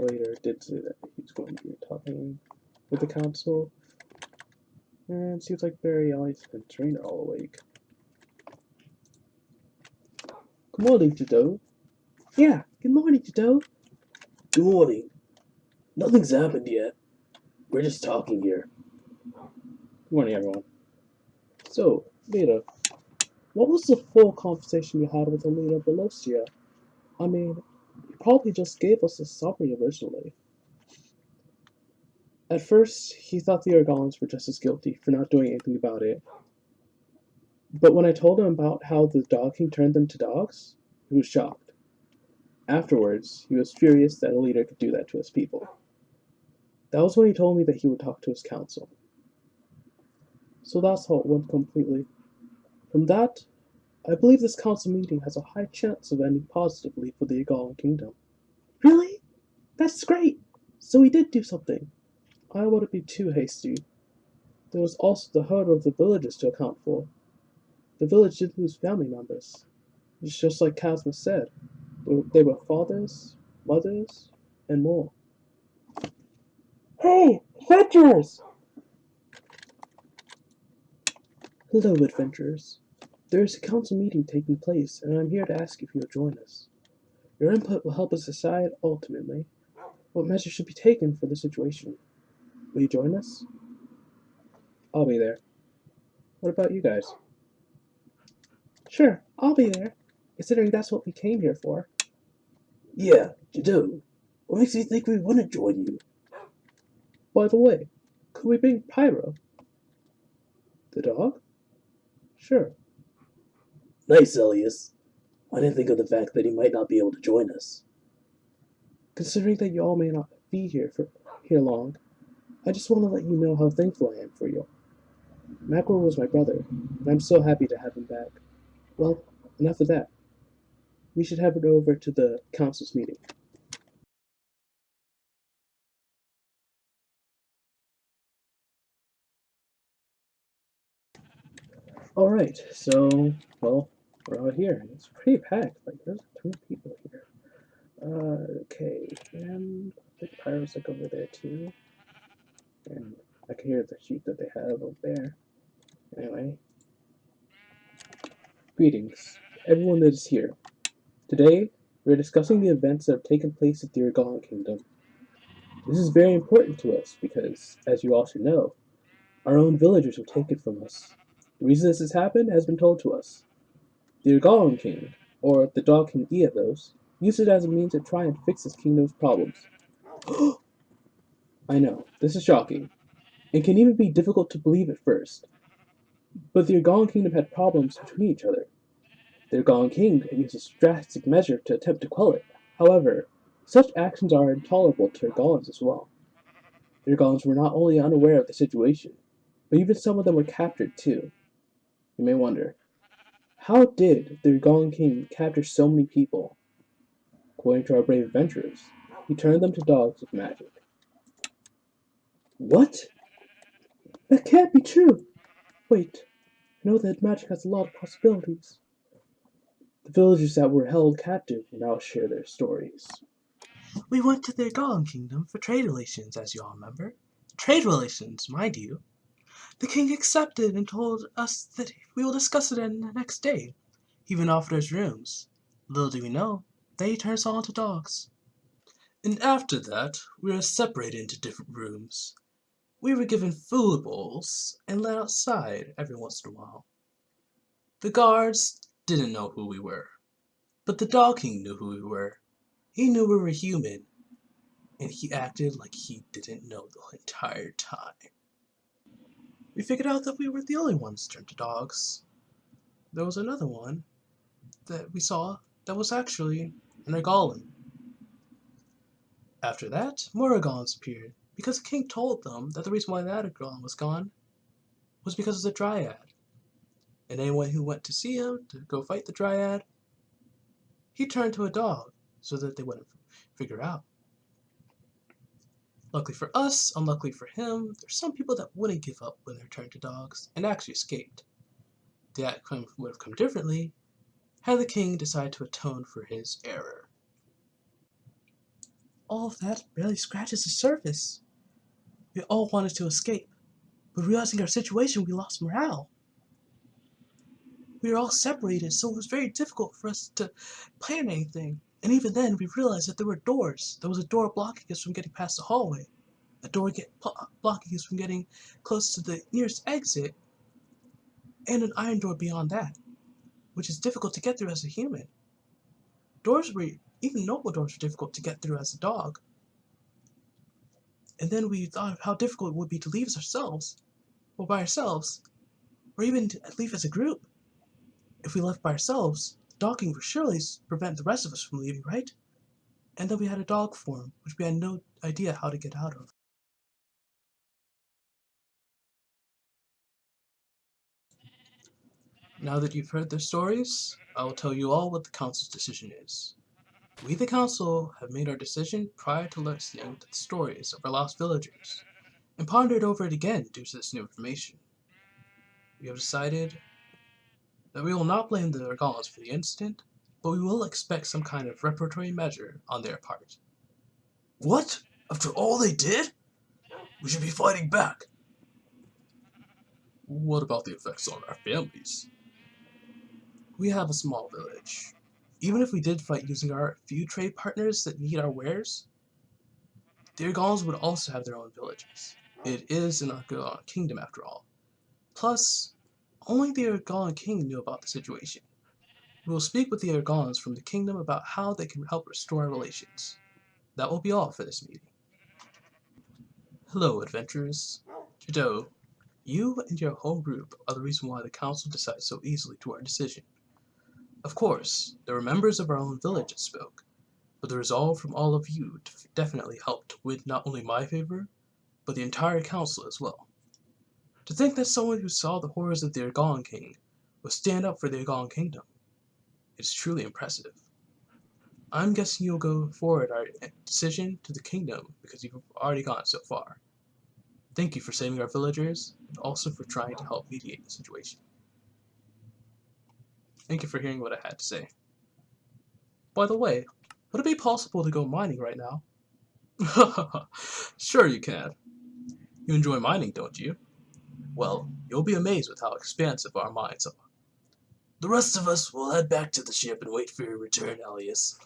later did say that he's going to be talking with the council. And it seems like Barry, Alice, and Train are all awake. Good morning, Jidowu. Yeah, good morning, Jidowu. Good morning. Nothing's happened yet. We're just talking here. Good morning, everyone. So, Lita, what was the full conversation you had with the leader of Wilostia? I mean, you probably just gave us a summary originally. At first, he thought the Argons were just as guilty for not doing anything about it. But when I told him about how the Dog King turned them to dogs, he was shocked. Afterwards, he was furious that a leader could do that to his people. That was when he told me that he would talk to his council. So that's how it went completely. From that, I believe this council meeting has a high chance of ending positively for the Argon Kingdom. Really? That's great! So he did do something. I wouldn't be too hasty. There was also the herd of the villages to account for. The village did lose family members. It's just like Kazma said. They were fathers, mothers, and more. Hey, adventurers! Hello, adventurers. There is a council meeting taking place, and I'm here to ask if you will join us. Your input will help us decide, ultimately, what measures should be taken for the situation. Will you join us? I'll be there. What about you guys? Sure, I'll be there, considering that's what we came here for. Yeah, Jidowu. What makes you think we wouldn't join you? By the way, could we bring Pyro? The dog? Sure. Nice, Elias. I didn't think of the fact that he might not be able to join us. Considering that you all may not be here long, I just want to let you know how thankful I am for you. Macro was my brother, and I'm so happy to have him back. Well, enough of that. We should head over to the council's meeting. Alright, so, well, we're out here, and it's pretty packed. Like, there's a ton of people here. Okay, and I think Pyro's like over there too. And I can hear the sheep that they have over there. Anyway. Greetings, everyone that is here. Today, we're discussing the events that have taken place at the Argon Kingdom. This is very important to us because, as you all should know, our own villagers were taken from us. The reason this has happened has been told to us. The Argon King, or the Dog King Eathos, used it as a means to try and fix his kingdom's problems. I know, this is shocking, and can even be difficult to believe at first. But the Argon Kingdom had problems between each other. The Argon King had used a drastic measure to attempt to quell it. However, such actions are intolerable to Argons as well. The Argons were not only unaware of the situation, but even some of them were captured too. You may wonder, how did the Argon King capture so many people? According to our brave adventurers, he turned them to dogs with magic. What? That can't be true! Wait, I know that magic has a lot of possibilities. The villagers that were held captive will now share their stories. We went to the Argon Kingdom for trade relations, as you all remember. Trade relations, mind you. The king accepted and told us that we will discuss it the next day. He even offered us rooms. Little do we know, they turned us all into dogs. And after that, we were separated into different rooms. We were given food bowls and let outside every once in a while. The guards didn't know who we were, but the Dog King knew who we were. He knew we were human, and he acted like he didn't know the entire time. We figured out that we were the only ones turned to dogs. There was another one that we saw that was actually an Argolem. After that, more Argolens appeared, because the king told them that the reason why that Argolem was gone was because of the Dryad. And anyone who went to see him to go fight the Dryad, he turned to a dog so that they wouldn't figure out. Luckily for us, unluckily for him, there's some people that wouldn't give up when they're turned to dogs and actually escaped. The outcome would have come differently had the king decided to atone for his error. all of that barely scratches the surface. We all wanted to escape, but realizing our situation, we lost morale. We were all separated, so it was very difficult for us to plan anything. And even then, we realized that there were doors. There was a door blocking us from getting past the hallway, a door blocking us from getting close to the nearest exit, and an iron door beyond that, which is difficult to get through as a human. Even normal doors were difficult to get through as a dog. And then we thought of how difficult it would be to leave by ourselves, or even to leave as a group. If we left by ourselves, the dogging would surely prevent the rest of us from leaving, right? And then we had a dog form, which we had no idea how to get out of. Now that you've heard their stories, I will tell you all what the council's decision is. We, the council, have made our decision prior to listening to the stories of our lost villagers, and pondered over it again due to this new information. We have decided that we will not blame the Argons for the incident, but we will expect some kind of reparatory measure on their part. What? After all they did? We should be fighting back. What about the effects on our families? We have a small village. Even if we did fight using our few trade partners that need our wares, the Argons would also have their own villages. It is an Argon kingdom after all. Plus, only the Argon king knew about the situation. We will speak with the Argons from the kingdom about how they can help restore our relations. That will be all for this meeting. Hello, adventurers. Jidowu, you and your whole group are the reason why the council decided so easily to our decision. Of course, there were members of our own village that spoke, but the resolve from all of you definitely helped to win not only my favor, but the entire council as well. To think that someone who saw the horrors of the Argon King would stand up for the Argon Kingdom is truly impressive. I'm guessing you'll go forward our decision to the kingdom because you've already gone so far. Thank you for saving our villagers, and also for trying to help mediate the situation. Thank you for hearing what I had to say. By the way, would it be possible to go mining right now? Sure you can. You enjoy mining, don't you? Well, you'll be amazed with how expansive our mines are. The rest of us will head back to the ship and wait for your return, Elias.